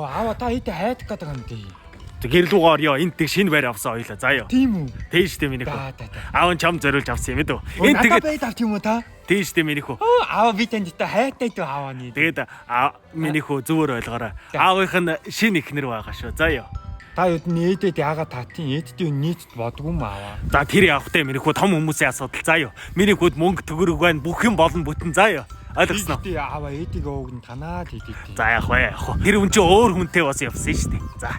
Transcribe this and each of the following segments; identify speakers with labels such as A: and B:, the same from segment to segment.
A: аава та идэ хайдаг гэдэг юм дээ.
B: Гэрлүүгээ орё. Энд тэг шинэ байр авсан ойлоо. Заяа.
A: Тийм үү?
B: Тийш дээ минийх. Аав нь чам зориулж авсан юм дөө.
A: Энд тэгээд байд авт юм уу та?
B: Тийш дээ минийх.
A: Аава би танд та хайтай дөө аавны.
B: Тэгээд минийх зүгээр ойлгоорой. Аавынх нь шинэ ихнэр байгаа шүү. Заяа.
A: Та юуд нээдэд яага татын эддээ нийт бодгүй юм аава.
B: За тэр явахтай минийх том хүмүүсийн асуудал. Заяа. Минийх мөнгө төгрөг байна. Бүх юм болон бүтэн. Заяа. Ойлгосноо.
A: Тий аава эдийг өвгөн танаад идэв.
B: За яг бай. Тэр хүн чи өөр хүнтэй бас явсан шүү дээ. За.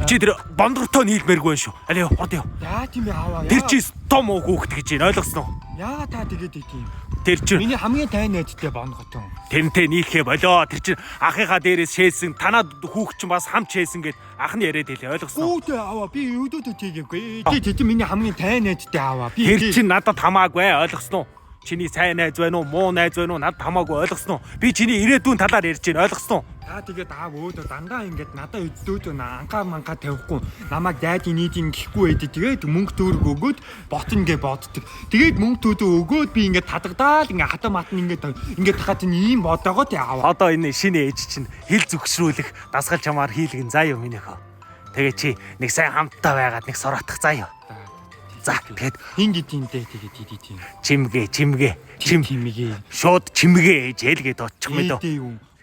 B: Чи тэр бондортой нийлмээргүй байх шүү. Алио хот ёо.
A: Яа тийм аава.
B: Тэр чи том хөөхт гэж байна. Ойлгосноо.
A: Яа та тэгээд идэв.
B: Тэр чи
A: миний хамгийн тань найзтай бонготон.
B: Тэрнтэй нийлхээ болоо. Тэр чи ахыхаа дээрээс шээсэн. Танаад хүүхд чинь бас хамт шээсэн гэд ах нь яриад хэлээ. Ойлгосноо.
A: Үүдээ аава би өөдөөдөө тийгээгүй. Тий миний хамгийн тань найзтай аава. Би
B: тэр чи надад хамаагүй. Ойлгосноо. Чиний сайн найз байна уу, муу найз байна уу надад хамаагүй. Ойлгосноо. Би чиний ирээдүйн талаар ярьж байна. Ойлгосноо.
A: Та тэгээд аав өөдөө дандаа ингээд надад өдөөдөө анхаа тавихгүй намайг дайд нийтийн гихгүй байдээ. Тэгээд мөнгө төгрөг өгөөд ботно гэж боддог. Тэгээд мөнгө төгрөг өгөөд би ингээд хадагдаал ингээд хатан матн ингээд тахад ийм бодоогоо тий аав.
B: Одоо энэ шинэ ээж чинь хил зүгшрүүлэх дасгал чамаар хийлгэн заяа минийхөө. Тэгээ чи нэг сайн хамттай байгаад нэг сороотох заяа. За тэгэхэд
A: хин гэдэнтэй тэгээд тийм.
B: Чимгээ. Шууд чимгээ ээж хэлгээд очих мэд.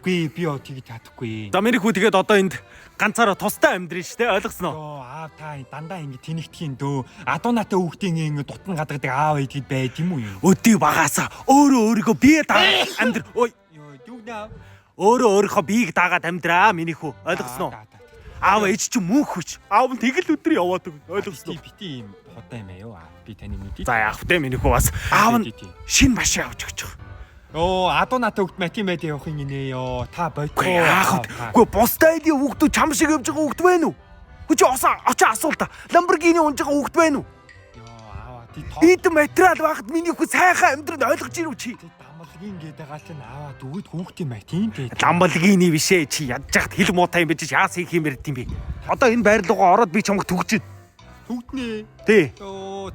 A: Би тэгж чадахгүй.
B: За минийхүү тэгээд одоо энд ганцаараа тустай амьдрын штэ. Ойлгосноо.
A: Аав та дандаа ингэ тэнэгтгэхийн дөө. Адуунатай хүүхдийн ингэ дутан гадагдаг аав идэд байд юм уу?
B: Өдий багаасаа өөрийгөө бие даагаад амьдр. Ой.
A: Юунаа.
B: Өөрийнхөө биеийг даагаад амьдраа минийхүү. Ойлгосноо. Аав ээж чи мөнх хүч. Аав нь тэгэл өдөр яваад өг. Ойлгосноо.
A: Бити юм хотой юм аа юу? Би таны мэдээ.
B: За яах вэ минийхүү бас. Аав нь шинэ машин авч өгч.
A: Адуунатай хүүхд мати байд явах юм нэ ёо. Та бойко.
B: Үгүй бусдаа эдийн хүүхдүүд чам шиг явж байгаа хүүхд байна уу? Хүч очоо асуул та. Lamborghini унж байгаа хүүхд байна уу?
A: Ёо аава тий
B: эд материал байхад минийхүү сайхан амьдрал ойлгож ирв чи.
A: Ламборгини гэдэг гал чинь аваад өгөөд хүүхдээ май тийм дээ.
B: Ламборгини бишээ чи ядж яхад хил муутай юм байж яас хийх юм ярьд юм бэ? Одоо энэ байр руугаа ороод би чамд түгж байна.
A: Түгднэ.
B: Тий.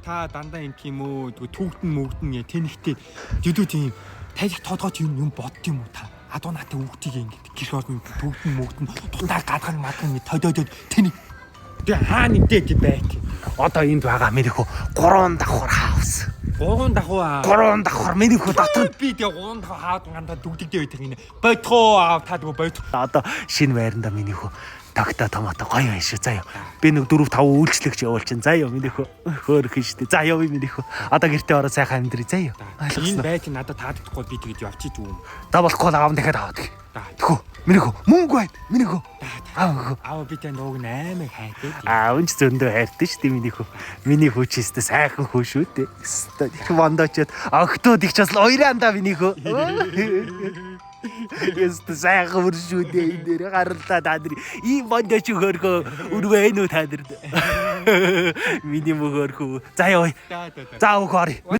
A: Та дандаа юм тийм үү? Түгдэн тэнэгтэй. Жидүү тийм тайлх тоодгооч юм бодд юм уу та? Адуунатай хүүхдийг ингэж гэрх орны түгдэн дутаа гадган мадган тойдоод тэнэг. Тэгээ хаа нэгдээ байк.
B: Одоо энд байгаа минийхүү 3 давхар хаус.
A: 3
B: давхар минийхүү дотор
A: би тэгээ 3 давхар хаад гандаа дүгдэгдээ байдаг юм. Бойтгоо аав та дгөө бойтгоо.
B: Одоо шинэ байранда минийхүү тогтоо томото гоё байна шүү заяа. Би нэг 4 5 үйлчлэгч явуулчин заяа минийхүү хөөрхөн штэ. За явъя минийхүү. Одоо гэртээ ороо сайхан амьдрий заяа.
A: Энэ байт надад таадахгүй би тэгэж явчих дүү.
B: Да болохгүй аав дахиад аваад. Тэхүү минийхүү мөнгө байна минийхүү.
A: Аав би тань ууг 8 хайдаг.
B: Аав ч зөндөө хайртай штэ минийхүү. Миний хүчээстэй сайхан хүү шүү дээ. Их мондочод огтод их ч бас ойранда минийхүү. Яст сайхан үршүү дээ энэ дээр гаралтай та нар ийм мондоч хөрхөө үрвэн үү та нар. Миний мөхөрхөө. За яваа. За өгөөрэй.